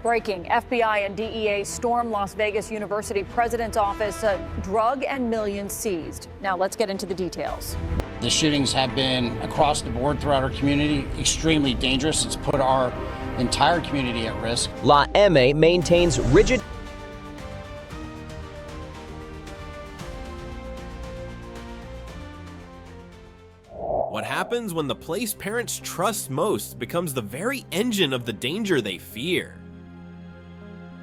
Breaking, FBI and DEA storm Las Vegas University president's office, drug and millions seized. Now let's get into the details. The shootings have been across the board throughout our community, extremely dangerous. It's put our entire community at risk. La M maintains rigid. What happens when the place parents trust most becomes the very engine of the danger they fear?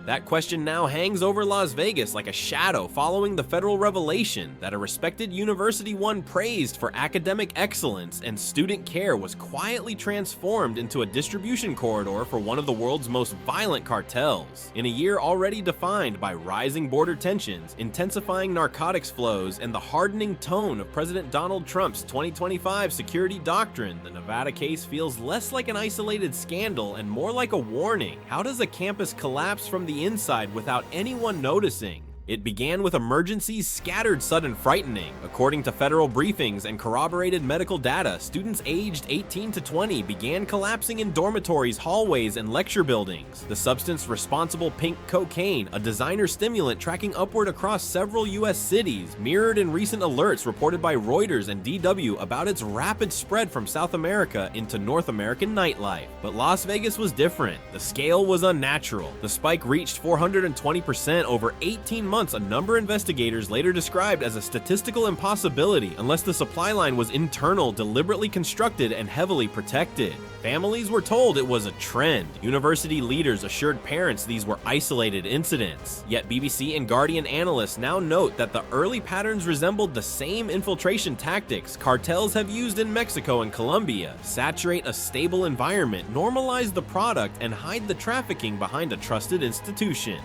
That question now hangs over Las Vegas like a shadow following the federal revelation that a respected university one praised for academic excellence and student care was quietly transformed into a distribution corridor for one of the world's most violent cartels. In a year already defined by rising border tensions, intensifying narcotics flows, and the hardening tone of President Donald Trump's 2025 security doctrine, the Nevada case feels less like an isolated scandal and more like a warning. How does a campus collapse from the inside without anyone noticing? It began with emergencies scattered sudden frightening. According to federal briefings and corroborated medical data, students aged 18 to 20 began collapsing in dormitories, hallways, and lecture buildings. The substance responsible, pink cocaine, a designer stimulant tracking upward across several U.S. cities, mirrored in recent alerts reported by Reuters and DW about its rapid spread from South America into North American nightlife. But Las Vegas was different. The scale was unnatural. The spike reached 420% over 18 months, a number investigators later described as a statistical impossibility unless the supply line was internal, deliberately constructed, and heavily protected. Families were told it was a trend. University leaders assured parents these were isolated incidents. Yet BBC and Guardian analysts now note that the early patterns resembled the same infiltration tactics cartels have used in Mexico and Colombia: saturate a stable environment, normalize the product, and hide the trafficking behind a trusted institution.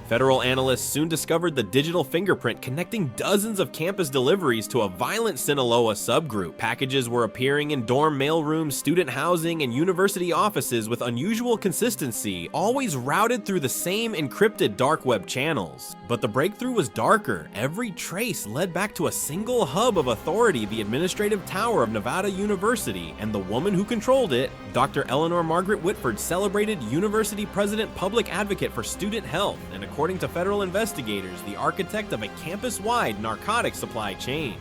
Federal analysts soon discovered the digital fingerprint connecting dozens of campus deliveries to a violent Sinaloa subgroup. Packages were appearing in dorm mailrooms, student housing, and university offices with unusual consistency, always routed through the same encrypted dark web channels. But the breakthrough was darker. Every trace led back to a single hub of authority, the administrative tower of Nevada University, and the woman who controlled it, Dr. Eleanor Margaret Whitford, celebrated University President Public Advocate for Student Health, and according to federal investigators, the architect of a campus-wide narcotics supply chain.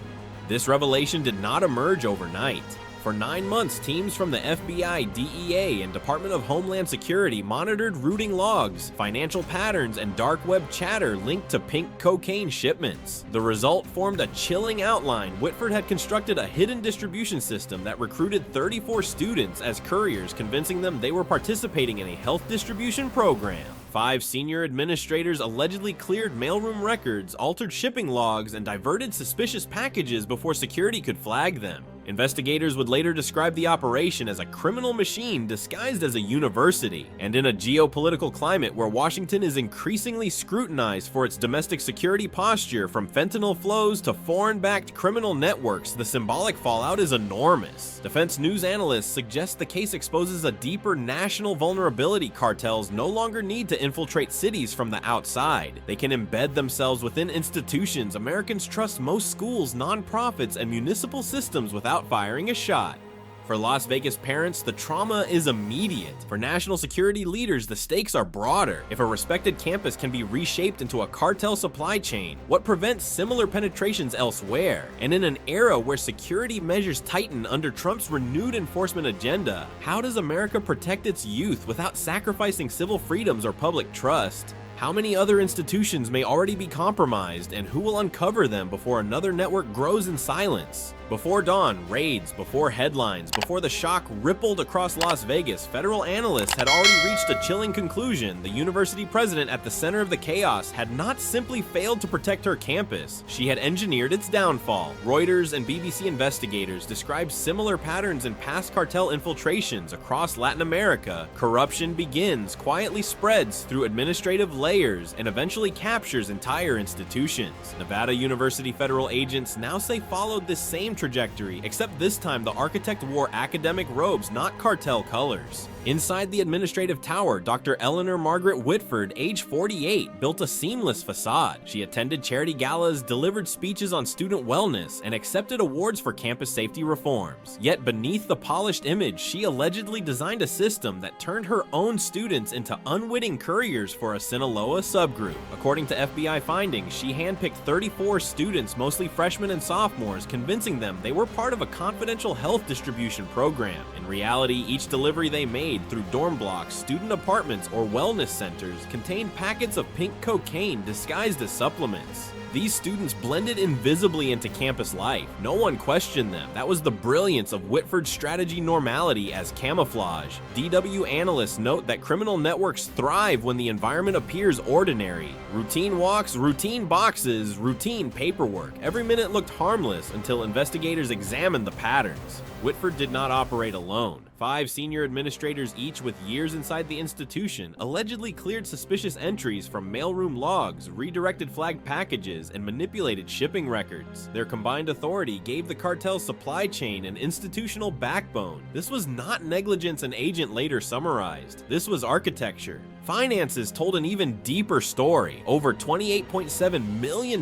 This revelation did not emerge overnight. For 9 months, teams from the FBI, DEA, and Department of Homeland Security monitored routing logs, financial patterns, and dark web chatter linked to pink cocaine shipments. The result formed a chilling outline. Whitford had constructed a hidden distribution system that recruited 34 students as couriers, convincing them they were participating in a health distribution program. 5 senior administrators allegedly cleared mailroom records, altered shipping logs, and diverted suspicious packages before security could flag them. Investigators would later describe the operation as a criminal machine disguised as a university. And in a geopolitical climate where Washington is increasingly scrutinized for its domestic security posture, from fentanyl flows to foreign-backed criminal networks, the symbolic fallout is enormous. Defense news analysts suggest the case exposes a deeper national vulnerability. Cartels no longer need to infiltrate cities from the outside. They can embed themselves within institutions. Americans trust most schools, nonprofits, and municipal systems without firing a shot. For Las Vegas parents, the trauma is immediate. For national security leaders, the stakes are broader. If a respected campus can be reshaped into a cartel supply chain, what prevents similar penetrations elsewhere? And in an era where security measures tighten under Trump's renewed enforcement agenda, how does America protect its youth without sacrificing civil freedoms or public trust? How many other institutions may already be compromised, and who will uncover them before another network grows in silence? Before dawn, raids, before headlines, before the shock rippled across Las Vegas, federal analysts had already reached a chilling conclusion. The university president at the center of the chaos had not simply failed to protect her campus, she had engineered its downfall. Reuters and BBC investigators described similar patterns in past cartel infiltrations across Latin America. Corruption begins, quietly spreads through administrative layers, and eventually captures entire institutions. Nevada University federal agents now say followed this same trajectory, except this time the architect wore academic robes, not cartel colors. Inside the administrative tower, Dr. Eleanor Margaret Whitford, age 48, built a seamless facade. She attended charity galas, delivered speeches on student wellness, and accepted awards for campus safety reforms. Yet beneath the polished image, she allegedly designed a system that turned her own students into unwitting couriers for a Sinaloa subgroup. According to FBI findings, she handpicked 34 students, mostly freshmen and sophomores, convincing them they were part of a confidential health distribution program. In reality, each delivery they made through dorm blocks, student apartments, or wellness centers contained packets of pink cocaine disguised as supplements. These students blended invisibly into campus life. No one questioned them. That was the brilliance of Whitford's strategy normality as camouflage. DW analysts note that criminal networks thrive when the environment appears ordinary. Routine walks, routine boxes, routine paperwork. Every minute looked harmless until investigators examined the patterns. Whitford did not operate alone. 5 senior administrators, each with years inside the institution, allegedly cleared suspicious entries from mailroom logs, redirected flagged packages, and manipulated shipping records. Their combined authority gave the cartel's supply chain an institutional backbone. This was not negligence an agent later summarized. This was architecture. Finances told an even deeper story. Over $28.7 million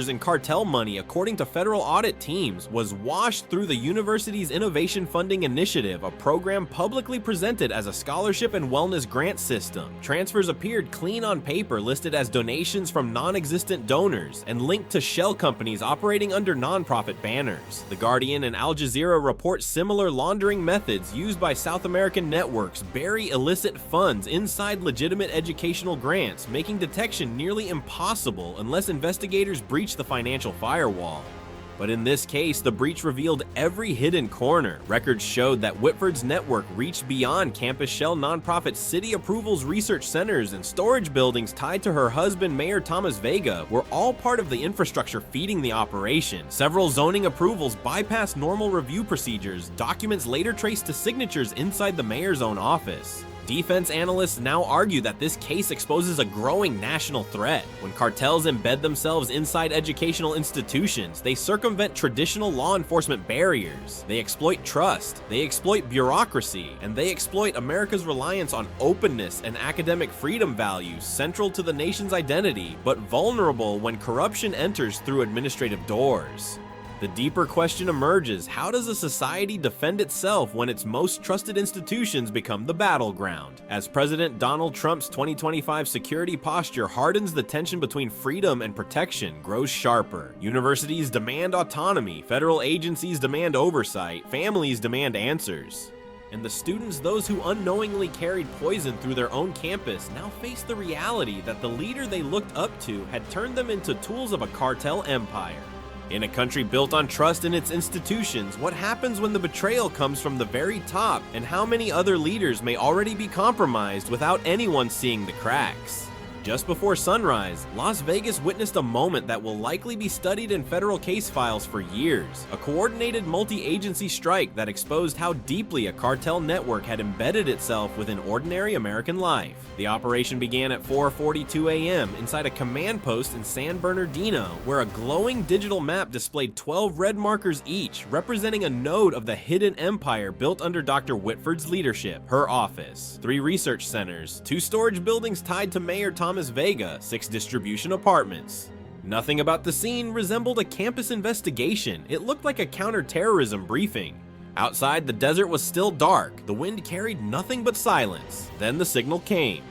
in cartel money, according to federal audit teams, was washed through the university's Innovation Funding Initiative, a program publicly presented as a scholarship and wellness grant system. Transfers appeared clean on paper, listed as donations from non-existent donors, and linked to shell companies operating under nonprofit banners. The Guardian and Al Jazeera report similar laundering methods used by South American networks bury illicit funds inside legitimate educational grants, making detection nearly impossible unless investigators breach the financial firewall. But in this case, the breach revealed every hidden corner. Records showed that Whitford's network reached beyond campus shell nonprofit city approvals research centers, and storage buildings tied to her husband, Mayor Thomas Vega, were all part of the infrastructure feeding the operation. Several zoning approvals bypassed normal review procedures, documents later traced to signatures inside the mayor's own office. Defense analysts now argue that this case exposes a growing national threat. When cartels embed themselves inside educational institutions, they circumvent traditional law enforcement barriers. They exploit trust, they exploit bureaucracy, and they exploit America's reliance on openness and academic freedom values central to the nation's identity, but vulnerable when corruption enters through administrative doors. The deeper question emerges: how does a society defend itself when its most trusted institutions become the battleground? As President Donald Trump's 2025 security posture hardens, the tension between freedom and protection grows sharper. Universities demand autonomy, federal agencies demand oversight, families demand answers. And the students, those who unknowingly carried poison through their own campus, now face the reality that the leader they looked up to had turned them into tools of a cartel empire. In a country built on trust in its institutions, what happens when the betrayal comes from the very top, and how many other leaders may already be compromised without anyone seeing the cracks? Just before sunrise, Las Vegas witnessed a moment that will likely be studied in federal case files for years. A coordinated multi-agency strike that exposed how deeply a cartel network had embedded itself within ordinary American life. The operation began at 4:42 a.m. inside a command post in San Bernardino, where a glowing digital map displayed 12 red markers each, representing a node of the hidden empire built under Dr. Whitford's leadership. Her office, 3 research centers, 2 storage buildings tied to Mayor Thomas Vega, 6 distribution apartments. Nothing about the scene resembled a campus investigation. It looked like a counter-terrorism briefing. Outside, the desert was still dark. The wind carried nothing but silence. Then the signal came.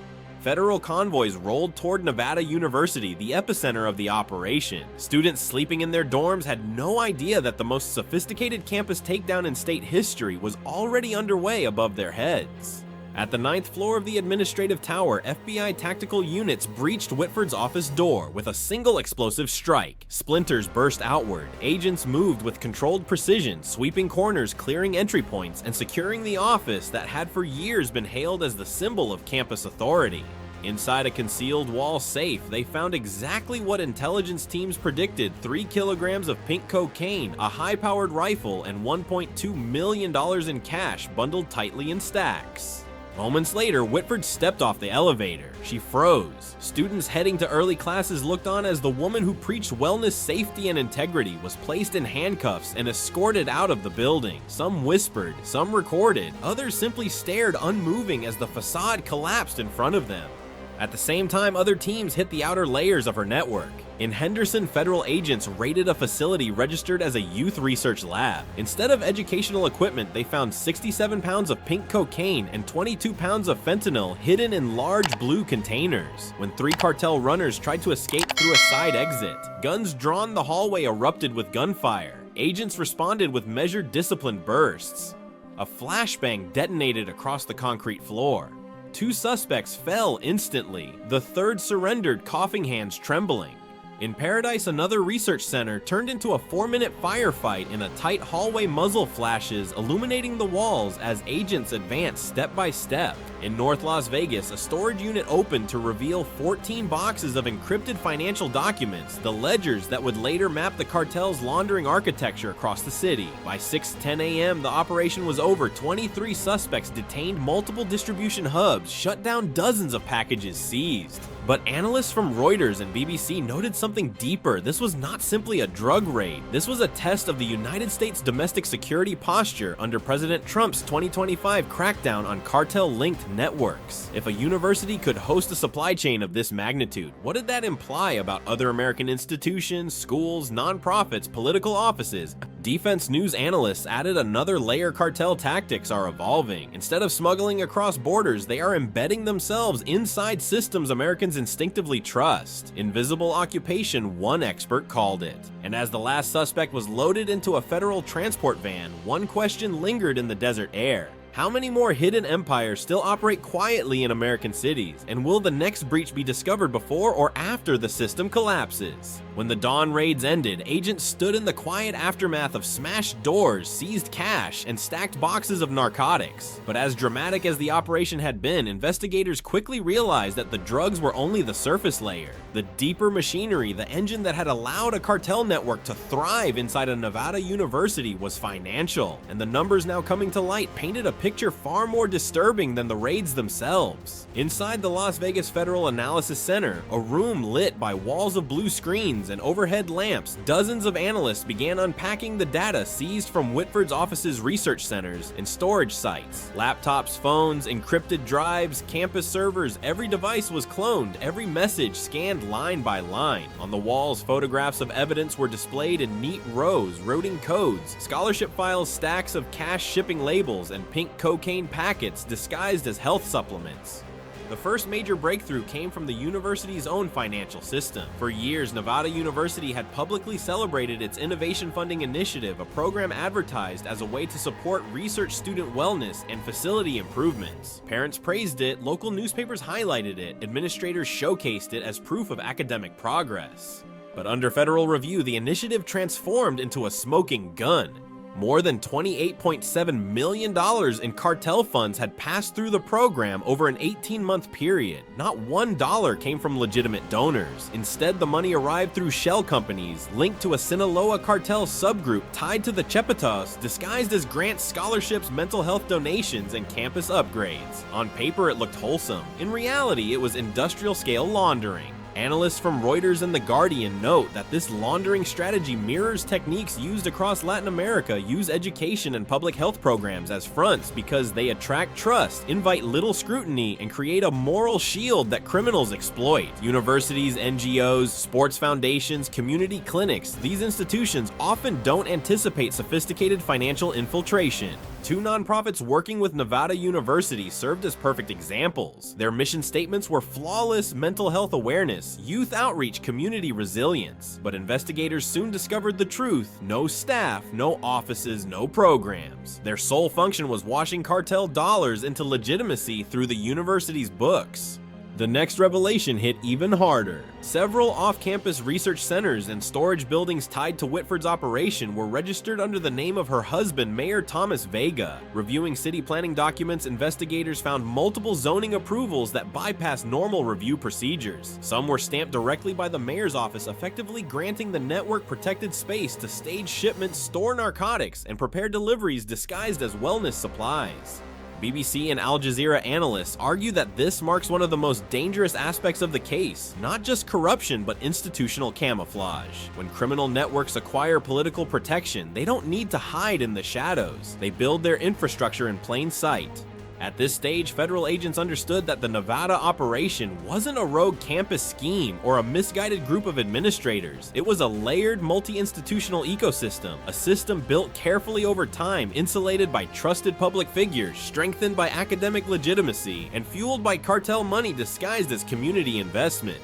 Federal convoys rolled toward Nevada University, the epicenter of the operation. Students sleeping in their dorms had no idea that the most sophisticated campus takedown in state history was already underway above their heads. At the 9th floor of the administrative tower, FBI tactical units breached Whitford's office door with a single explosive strike. Splinters burst outward. Agents moved with controlled precision, sweeping corners, clearing entry points, and securing the office that had for years been hailed as the symbol of campus authority. Inside a concealed wall safe, they found exactly what intelligence teams predicted: 3 kilograms of pink cocaine, a high-powered rifle, and $1.2 million in cash bundled tightly in stacks. Moments later, Whitford stepped off the elevator. She froze. Students heading to early classes looked on as the woman who preached wellness, safety, and integrity was placed in handcuffs and escorted out of the building. Some whispered, some recorded, others simply stared unmoving as the facade collapsed in front of them. At the same time, other teams hit the outer layers of her network. In Henderson, federal agents raided a facility registered as a youth research lab. Instead of educational equipment, they found 67 pounds of pink cocaine and 22 pounds of fentanyl hidden in large blue containers. When 3 cartel runners tried to escape through a side exit, guns drawn the hallway erupted with gunfire. Agents responded with measured discipline bursts. A flashbang detonated across the concrete floor. 2 suspects fell instantly. The third surrendered, coughing hands trembling. In Paradise, another research center turned into a 4-minute firefight in a tight hallway, muzzle flashes illuminating the walls as agents advanced step by step. In North Las Vegas, a storage unit opened to reveal 14 boxes of encrypted financial documents, the ledgers that would later map the cartel's laundering architecture across the city. By 6:10 a.m., the operation was over. 23 suspects detained, multiple distribution hubs, shut down dozens of packages seized. But analysts from Reuters and BBC noted something deeper. This was not simply a drug raid. This was a test of the United States domestic security posture under President Trump's 2025 crackdown on cartel-linked networks. If a university could host a supply chain of this magnitude, what did that imply about other American institutions, schools, nonprofits, political offices? Defense news analysts added another layer. Cartel tactics are evolving. Instead of smuggling across borders, they are embedding themselves inside systems Americans instinctively trust. Invisible occupation, one expert called it. And as the last suspect was loaded into a federal transport van, one question lingered in the desert air. How many more hidden empires still operate quietly in American cities? And will the next breach be discovered before or after the system collapses? When the dawn raids ended, agents stood in the quiet aftermath of smashed doors, seized cash, and stacked boxes of narcotics. But as dramatic as the operation had been, investigators quickly realized that the drugs were only the surface layer. The deeper machinery, the engine that had allowed a cartel network to thrive inside a Nevada university, was financial. And the numbers now coming to light painted a picture far more disturbing than the raids themselves. Inside the Las Vegas Federal Analysis Center, a room lit by walls of blue screens and overhead lamps, dozens of analysts began unpacking the data seized from Whitford's office's research centers and storage sites. Laptops, phones, encrypted drives, campus servers, every device was cloned, every message scanned line by line. On the walls, photographs of evidence were displayed in neat rows, routing codes, scholarship files, stacks of cash shipping labels, and pink cocaine packets disguised as health supplements. The first major breakthrough came from the university's own financial system. For years, Nevada University had publicly celebrated its innovation funding initiative, a program advertised as a way to support research student wellness and facility improvements. Parents praised it, local newspapers highlighted it, administrators showcased it as proof of academic progress. But under federal review, the initiative transformed into a smoking gun. More than $28.7 million in cartel funds had passed through the program over an 18-month period. Not $1 came from legitimate donors. Instead, the money arrived through shell companies linked to a Sinaloa cartel subgroup tied to the Chepitos, disguised as grants, scholarships, mental health donations, and campus upgrades. On paper, it looked wholesome. In reality, it was industrial-scale laundering. Analysts from Reuters and The Guardian note that this laundering strategy mirrors techniques used across Latin America. Use education and public health programs as fronts because they attract trust, invite little scrutiny, and create a moral shield that criminals exploit. Universities, NGOs, sports foundations, community clinics, these institutions often don't anticipate sophisticated financial infiltration. 2 nonprofits working with Nevada University served as perfect examples. Their mission statements were flawless mental health awareness, youth outreach, community resilience. But investigators soon discovered the truth: no staff, no offices, no programs. Their sole function was washing cartel dollars into legitimacy through the university's books. The next revelation hit even harder. Several off-campus research centers and storage buildings tied to Whitford's operation were registered under the name of her husband, Mayor Thomas Vega. Reviewing city planning documents, investigators found multiple zoning approvals that bypassed normal review procedures. Some were stamped directly by the mayor's office, effectively granting the network protected space to stage shipments, store narcotics, and prepare deliveries disguised as wellness supplies. BBC and Al Jazeera analysts argue that this marks one of the most dangerous aspects of the case, not just corruption but institutional camouflage. When criminal networks acquire political protection, they don't need to hide in the shadows. They build their infrastructure in plain sight. At this stage, federal agents understood that the Nevada operation wasn't a rogue campus scheme or a misguided group of administrators. It was a layered, multi-institutional ecosystem, a system built carefully over time, insulated by trusted public figures, strengthened by academic legitimacy, and fueled by cartel money disguised as community investment.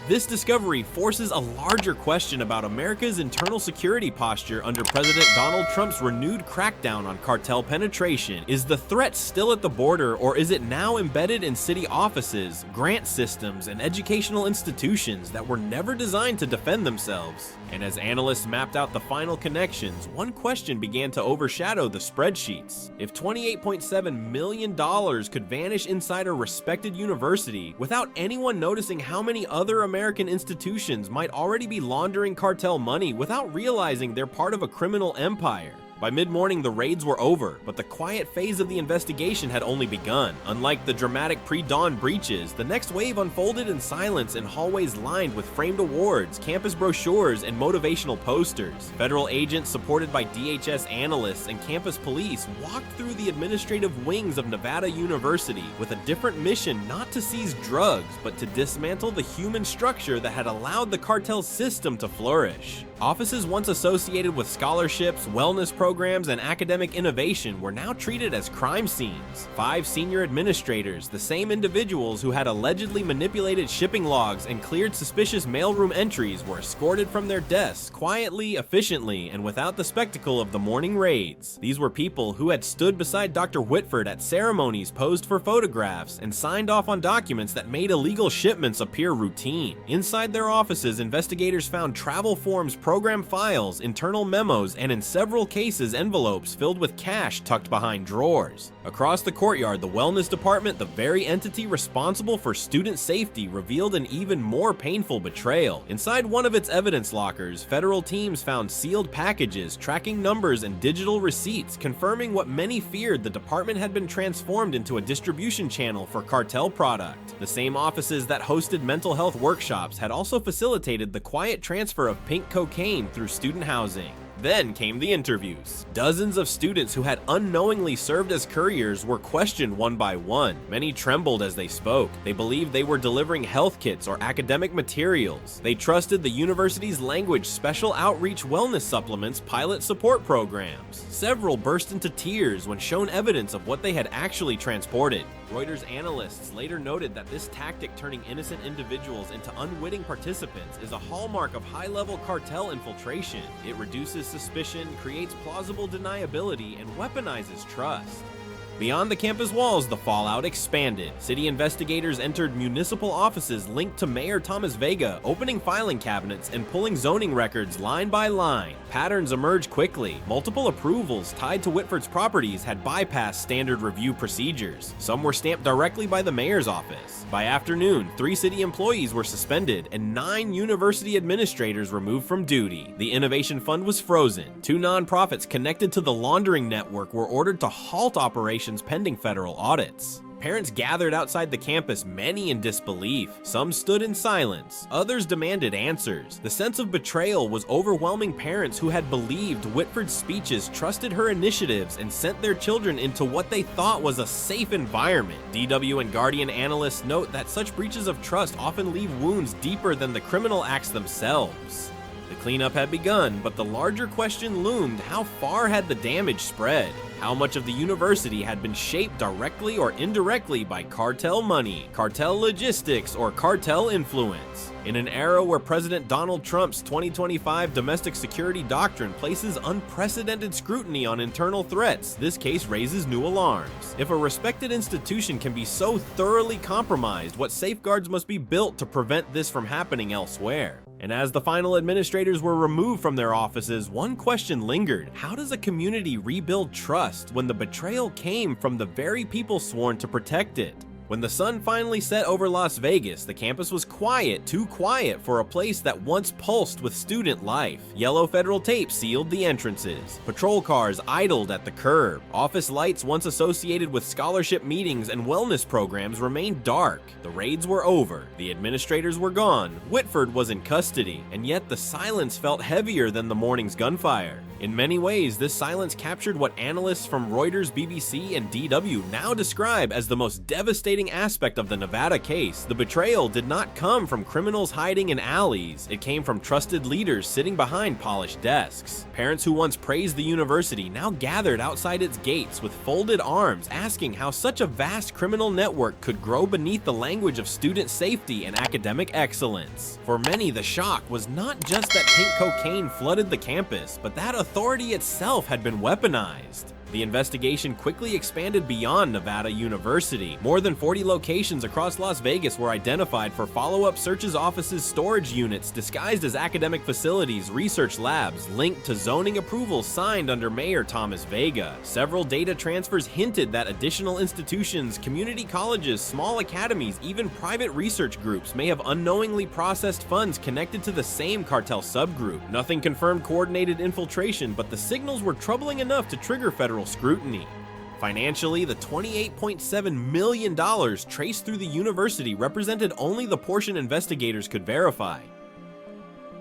This discovery forces a larger question about America's internal security posture under President Donald Trump's renewed crackdown on cartel penetration. Is the threat still at the border, or is it now embedded in city offices, grant systems, and educational institutions that were never designed to defend themselves? And as analysts mapped out the final connections, one question began to overshadow the spreadsheets. If $28.7 million could vanish inside a respected university without anyone noticing how many other American institutions might already be laundering cartel money without realizing they're part of a criminal empire. By mid-morning, the raids were over, but the quiet phase of the investigation had only begun. Unlike the dramatic pre-dawn breaches, the next wave unfolded in silence in hallways lined with framed awards, campus brochures, and motivational posters. Federal agents supported by DHS analysts and campus police walked through the administrative wings of Nevada University with a different mission: not to seize drugs, but to dismantle the human structure that had allowed the cartel system to flourish. Offices once associated with scholarships, wellness programs, and academic innovation were now treated as crime scenes. 5 senior administrators, the same individuals who had allegedly manipulated shipping logs and cleared suspicious mailroom entries, were escorted from their desks quietly, efficiently, and without the spectacle of the morning raids. These were people who had stood beside Dr. Whitford at ceremonies, posed for photographs, and signed off on documents that made illegal shipments appear routine. Inside their offices, investigators found travel forms, program files, internal memos, and in several cases envelopes filled with cash tucked behind drawers. Across the courtyard, the wellness department, the very entity responsible for student safety, revealed an even more painful betrayal. Inside one of its evidence lockers, federal teams found sealed packages, tracking numbers, and digital receipts, confirming what many feared: the department had been transformed into a distribution channel for cartel product. The same offices that hosted mental health workshops had also facilitated the quiet transfer of pink cocaine through student housing. Then came the interviews. Dozens of students who had unknowingly served as couriers were questioned one by one. Many trembled as they spoke. They believed they were delivering health kits or academic materials. They trusted the university's language, special outreach wellness supplements, pilot support programs. Several burst into tears when shown evidence of what they had actually transported. Reuters analysts later noted that this tactic, turning innocent individuals into unwitting participants, is a hallmark of high-level cartel infiltration. It reduces suspicion, creates plausible deniability, and weaponizes trust. Beyond the campus walls, the fallout expanded. City investigators entered municipal offices linked to Mayor Thomas Vega, opening filing cabinets and pulling zoning records line by line. Patterns emerged quickly. Multiple approvals tied to Whitford's properties had bypassed standard review procedures. Some were stamped directly by the mayor's office. By afternoon, 3 city employees were suspended and 9 university administrators removed from duty. The Innovation Fund was frozen. 2 nonprofits connected to the laundering network were ordered to halt operations pending federal audits. Parents gathered outside the campus, many in disbelief. Some stood in silence. Others demanded answers. The sense of betrayal was overwhelming parents who had believed Whitford's speeches, trusted her initiatives, and sent their children into what they thought was a safe environment. DW and Guardian analysts note that such breaches of trust often leave wounds deeper than the criminal acts themselves. The cleanup had begun, but the larger question loomed: how far had the damage spread? How much of the university had been shaped directly or indirectly by cartel money, cartel logistics, or cartel influence? In an era where President Donald Trump's 2025 domestic security doctrine places unprecedented scrutiny on internal threats, this case raises new alarms. If a respected institution can be so thoroughly compromised, what safeguards must be built to prevent this from happening elsewhere? And as the final administrators were removed from their offices, one question lingered: how does a community rebuild trust when the betrayal came from the very people sworn to protect it? When the sun finally set over Las Vegas, the campus was quiet, too quiet for a place that once pulsed with student life. Yellow federal tape sealed the entrances. Patrol cars idled at the curb. Office lights once associated with scholarship meetings and wellness programs remained dark. The raids were over. The administrators were gone. Whitford was in custody, and yet the silence felt heavier than the morning's gunfire. In many ways, this silence captured what analysts from Reuters, BBC, and DW now describe as the most devastating aspect of the Nevada case. The betrayal did not come from criminals hiding in alleys. It came from trusted leaders sitting behind polished desks. Parents who once praised the university now gathered outside its gates with folded arms, asking how such a vast criminal network could grow beneath the language of student safety and academic excellence. For many, the shock was not just that pink cocaine flooded the campus, but that authority itself had been weaponized. The investigation quickly expanded beyond Nevada University. More than 40 locations across Las Vegas were identified for follow-up searches, offices, storage units disguised as academic facilities, research labs linked to zoning approvals signed under Mayor Thomas Vega. Several data transfers hinted that additional institutions, community colleges, small academies, even private research groups may have unknowingly processed funds connected to the same cartel subgroup. Nothing confirmed coordinated infiltration, but the signals were troubling enough to trigger federal scrutiny. Financially, the $28.7 million traced through the university represented only the portion investigators could verify.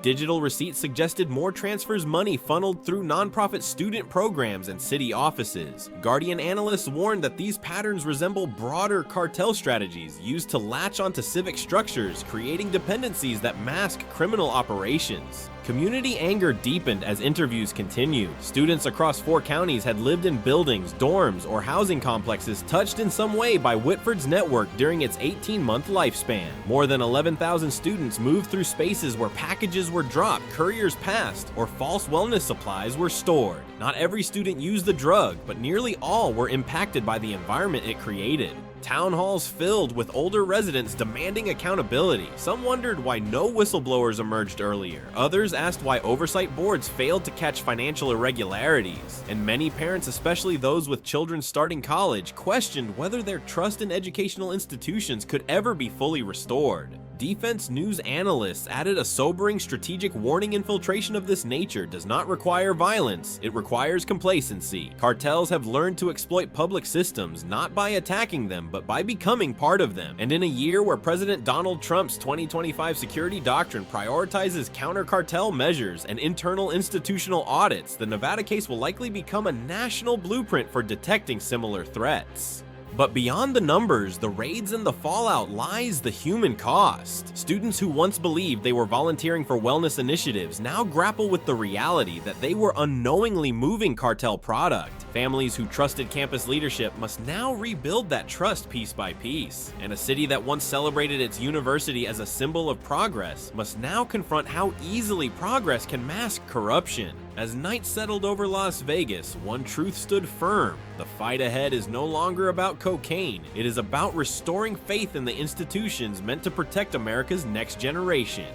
Digital receipts suggested more transfers money funneled through nonprofit student programs and city offices. Guardian analysts warned that these patterns resemble broader cartel strategies used to latch onto civic structures, creating dependencies that mask criminal operations. Community anger deepened as interviews continued. Students across 4 counties had lived in buildings, dorms, or housing complexes touched in some way by Whitford's network during its 18-month lifespan. More than 11,000 students moved through spaces where packages were dropped, couriers passed, or false wellness supplies were stored. Not every student used the drug, but nearly all were impacted by the environment it created. Town halls filled with older residents demanding accountability. Some wondered why no whistleblowers emerged earlier. Others asked why oversight boards failed to catch financial irregularities. And many parents, especially those with children starting college, questioned whether their trust in educational institutions could ever be fully restored. Defense news analysts added a sobering strategic warning: infiltration of this nature does not require violence, it requires complacency. Cartels have learned to exploit public systems not by attacking them, but by becoming part of them. And in a year where President Donald Trump's 2025 security doctrine prioritizes counter-cartel measures and internal institutional audits, the Nevada case will likely become a national blueprint for detecting similar threats. But beyond the numbers, the raids and the fallout lies the human cost. Students who once believed they were volunteering for wellness initiatives now grapple with the reality that they were unknowingly moving cartel product. Families who trusted campus leadership must now rebuild that trust piece by piece. And a city that once celebrated its university as a symbol of progress must now confront how easily progress can mask corruption. As night settled over Las Vegas, one truth stood firm: the fight ahead is no longer about cocaine. It is about restoring faith in the institutions meant to protect America's next generation.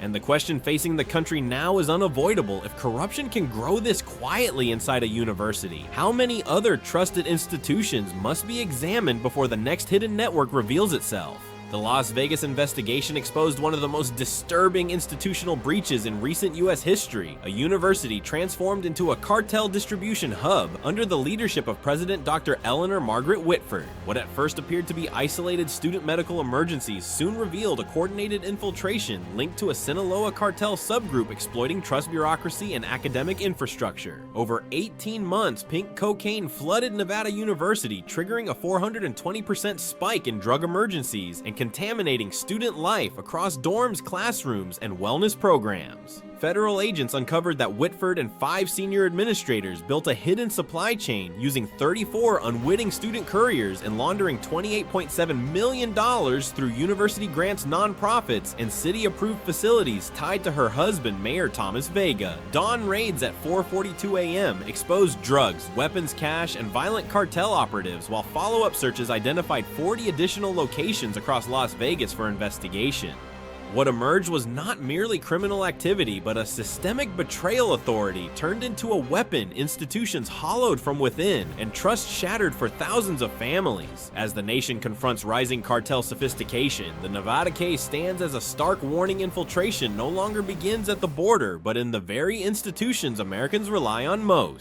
And the question facing the country now is unavoidable. If corruption can grow this quietly inside a university, how many other trusted institutions must be examined before the next hidden network reveals itself? The Las Vegas investigation exposed one of the most disturbing institutional breaches in recent U.S. history: a university transformed into a cartel distribution hub under the leadership of President Dr. Eleanor Margaret Whitford. What at first appeared to be isolated student medical emergencies soon revealed a coordinated infiltration linked to a Sinaloa cartel subgroup exploiting trust bureaucracy and academic infrastructure. Over 18 months, pink cocaine flooded Nevada University, triggering a 420% spike in drug emergencies and contaminating student life across dorms, classrooms, and wellness programs. Federal agents uncovered that Whitford and 5 senior administrators built a hidden supply chain using 34 unwitting student couriers and laundering $28.7 million through university grants, nonprofits, and city-approved facilities tied to her husband, Mayor Thomas Vega. Dawn raids at 4:42 a.m. exposed drugs, weapons cache, and violent cartel operatives, while follow-up searches identified 40 additional locations across Las Vegas for investigation. What emerged was not merely criminal activity, but a systemic betrayal authority turned into a weapon, institutions hollowed from within, and trust shattered for thousands of families. As the nation confronts rising cartel sophistication, the Nevada case stands as a stark warning. Infiltration no longer begins at the border, but in the very institutions Americans rely on most.